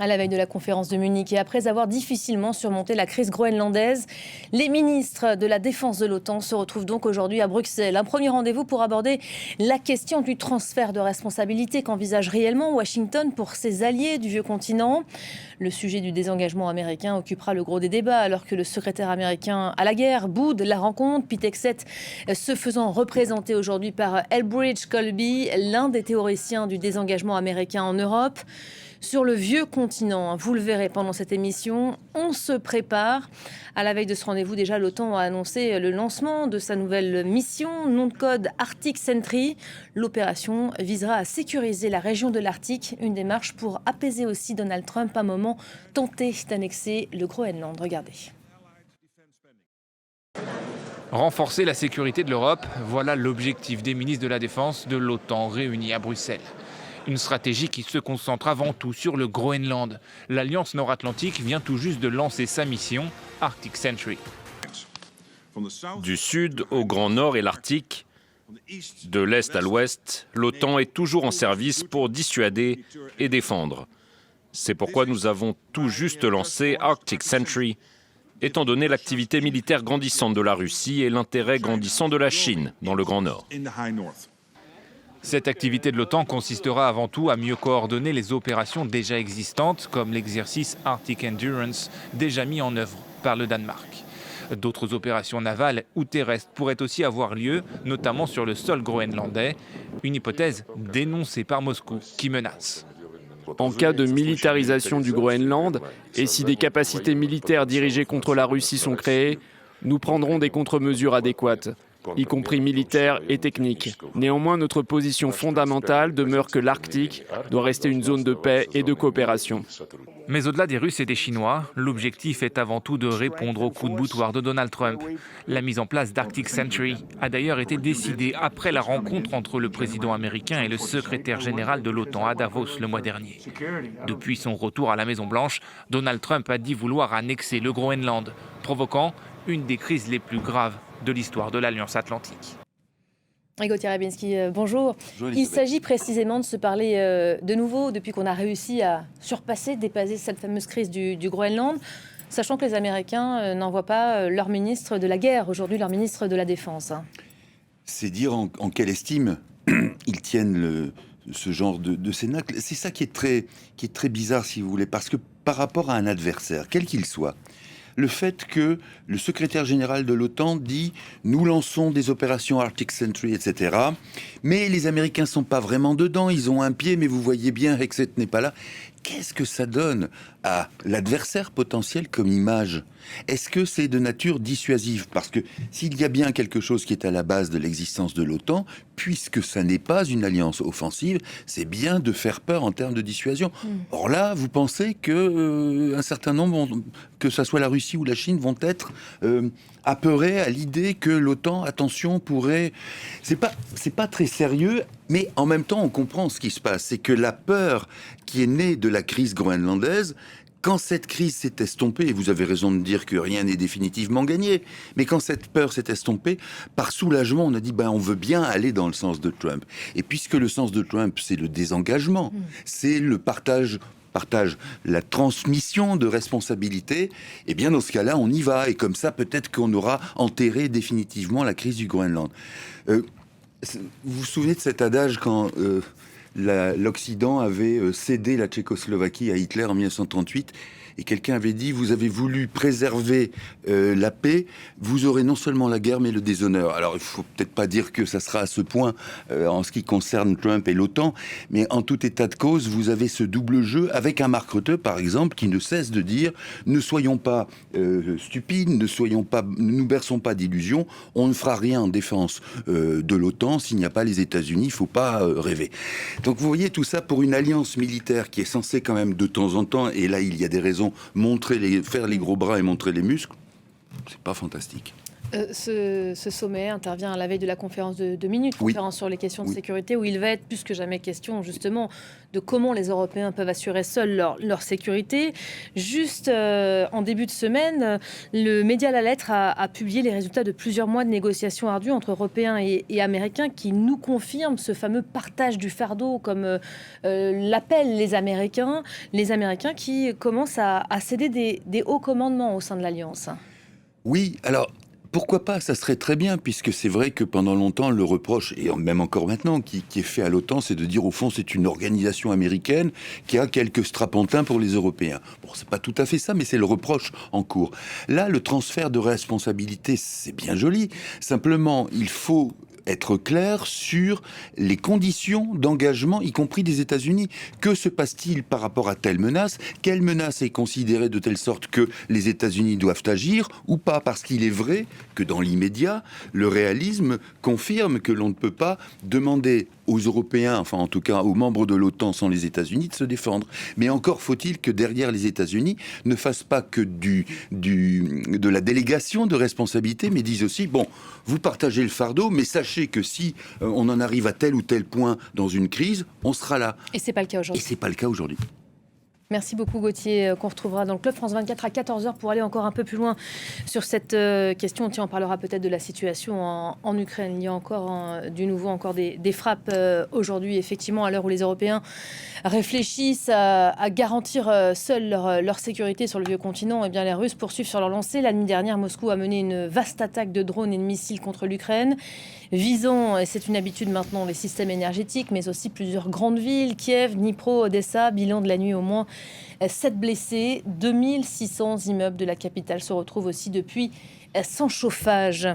À la veille de la conférence de Munich et après avoir difficilement surmonté la crise groenlandaise, les ministres de la Défense de l'OTAN se retrouvent donc aujourd'hui à Bruxelles. Un premier rendez-vous pour aborder la question du transfert de responsabilité qu'envisage réellement Washington pour ses alliés du vieux continent. Le sujet du désengagement américain occupera le gros des débats alors que le secrétaire américain à la guerre boude la rencontre. Pete Hegseth se faisant représenter aujourd'hui par Elbridge Colby, l'un des théoriciens du désengagement américain en Europe. Sur le vieux continent, vous le verrez pendant cette émission, on se prépare. À la veille de ce rendez-vous, déjà, l'OTAN a annoncé le lancement de sa nouvelle mission, nom de code Arctic Sentry. L'opération visera à sécuriser la région de l'Arctique, une démarche pour apaiser aussi Donald Trump, un moment tenté d'annexer le Groenland. Regardez. Renforcer la sécurité de l'Europe, voilà l'objectif des ministres de la Défense de l'OTAN réunis à Bruxelles. Une stratégie qui se concentre avant tout sur le Groenland. L'Alliance Nord-Atlantique vient tout juste de lancer sa mission Arctic Sentry. Du sud au Grand Nord et l'Arctique, de l'Est à l'Ouest, l'OTAN est toujours en service pour dissuader et défendre. C'est pourquoi nous avons tout juste lancé Arctic Sentry, étant donné l'activité militaire grandissante de la Russie et l'intérêt grandissant de la Chine dans le Grand Nord. Cette activité de l'OTAN consistera avant tout à mieux coordonner les opérations déjà existantes, comme l'exercice Arctic Endurance, déjà mis en œuvre par le Danemark. D'autres opérations navales ou terrestres pourraient aussi avoir lieu, notamment sur le sol groenlandais, une hypothèse dénoncée par Moscou qui menace. En cas de militarisation du Groenland, et si des capacités militaires dirigées contre la Russie sont créées, nous prendrons des contre-mesures adéquates, y compris militaires et techniques. Néanmoins, notre position fondamentale demeure que l'Arctique doit rester une zone de paix et de coopération. Mais au-delà des Russes et des Chinois, l'objectif est avant tout de répondre au coup de boutoir de Donald Trump. La mise en place d'Arctic Sentry a d'ailleurs été décidée après la rencontre entre le président américain et le secrétaire général de l'OTAN à Davos le mois dernier. Depuis son retour à la Maison-Blanche, Donald Trump a dit vouloir annexer le Groenland, provoquant une des crises les plus graves de l'histoire de l'Alliance Atlantique. Gauthier Rabinski, bonjour. Il s'agit précisément de se parler de nouveau depuis qu'on a réussi à dépasser cette fameuse crise du Groenland, sachant que les Américains n'envoient pas leur ministre de la guerre, aujourd'hui leur ministre de la Défense. C'est dire en quelle estime ils tiennent ce genre de cénacle. C'est ça qui est très bizarre, si vous voulez, parce que par rapport à un adversaire, quel qu'il soit, le fait que le secrétaire général de l'OTAN dit « nous lançons des opérations Arctic Sentry, etc. » Mais les Américains sont pas vraiment dedans, ils ont un pied, mais vous voyez bien, Hegseth n'est pas là. Qu'est-ce que ça donne à l'adversaire potentiel comme image ? Est-ce que c'est de nature dissuasive ? Parce que s'il y a bien quelque chose qui est à la base de l'existence de l'OTAN, puisque ça n'est pas une alliance offensive, c'est bien de faire peur en termes de dissuasion. Or là, vous pensez que un certain nombre, que ça soit la Russie ou la Chine, vont être apeurés à l'idée que l'OTAN, attention, pourrait... C'est pas très sérieux, mais en même temps, on comprend ce qui se passe. C'est que la peur qui est née de la crise groenlandaise, quand cette crise s'est estompée, et vous avez raison de dire que rien n'est définitivement gagné, mais quand cette peur s'est estompée, par soulagement, on a dit on veut bien aller dans le sens de Trump. Et puisque le sens de Trump, c'est le désengagement, c'est le partage, la transmission de responsabilités, et bien dans ce cas-là, on y va. Et comme ça, peut-être qu'on aura enterré définitivement la crise du Groenland. Vous vous souvenez de cet adage quand l'Occident avait cédé la Tchécoslovaquie à Hitler en 1938, et quelqu'un avait dit « vous avez voulu préserver la paix, vous aurez non seulement la guerre, mais le déshonneur ». Alors, il faut peut-être pas dire que ça sera à ce point en ce qui concerne Trump et l'OTAN, mais en tout état de cause, vous avez ce double jeu avec un Mark Rutte, par exemple, qui ne cesse de dire « ne soyons pas stupides, ne nous berçons pas d'illusions, on ne fera rien en défense de l'OTAN s'il n'y a pas les États-Unis, il faut pas rêver ». Donc vous voyez tout ça pour une alliance militaire qui est censée quand même de temps en temps, et là il y a des raisons, faire les gros bras et montrer les muscles, c'est pas fantastique. Ce sommet intervient à la veille de la conférence de Minute, Oui. conférence sur les questions de Oui. sécurité, où il va être plus que jamais question justement de comment les Européens peuvent assurer seuls leur sécurité. Juste en début de semaine, le média La Lettre a publié les résultats de plusieurs mois de négociations ardues entre Européens et Américains qui nous confirment ce fameux partage du fardeau, comme l'appellent les Américains qui commencent à céder des hauts commandements au sein de l'Alliance. Oui, alors pourquoi pas, ça serait très bien, puisque c'est vrai que pendant longtemps, le reproche, et même encore maintenant, qui est fait à l'OTAN, c'est de dire au fond c'est une organisation américaine qui a quelques strapontins pour les Européens. Bon, c'est pas tout à fait ça, mais c'est le reproche en cours. Là, le transfert de responsabilité, c'est bien joli. Simplement, il faut être clair sur les conditions d'engagement, y compris des États-Unis. Que se passe-t-il par rapport à telle menace? Quelle menace est considérée de telle sorte que les États-Unis doivent agir ou pas? Parce qu'il est vrai que dans l'immédiat, le réalisme confirme que l'on ne peut pas demander aux Européens, enfin en tout cas aux membres de l'OTAN sans les États-Unis, de se défendre. Mais encore faut-il que derrière les États-Unis ne fassent pas que de la délégation de responsabilité, mais disent aussi, bon, vous partagez le fardeau, mais sachez que si on en arrive à tel ou tel point dans une crise, on sera là. Et c'est pas le cas Et aujourd'hui. c'est pas le cas aujourd'hui. Merci beaucoup Gauthier, qu'on retrouvera dans le Club France 24 à 14h pour aller encore un peu plus loin sur cette question. Tiens, on parlera peut-être de la situation en Ukraine. Il y a encore du nouveau, encore des frappes aujourd'hui, effectivement, à l'heure où les Européens réfléchissent à garantir seuls leur sécurité sur le vieux continent. Eh bien, les Russes poursuivent sur leur lancée. La nuit dernière, Moscou a mené une vaste attaque de drones et de missiles contre l'Ukraine, visant, et c'est une habitude maintenant, les systèmes énergétiques, mais aussi plusieurs grandes villes, Kiev, Dnipro, Odessa. Bilan de la nuit, au moins 7 blessés. 2600 immeubles de la capitale se retrouvent aussi depuis sans chauffage.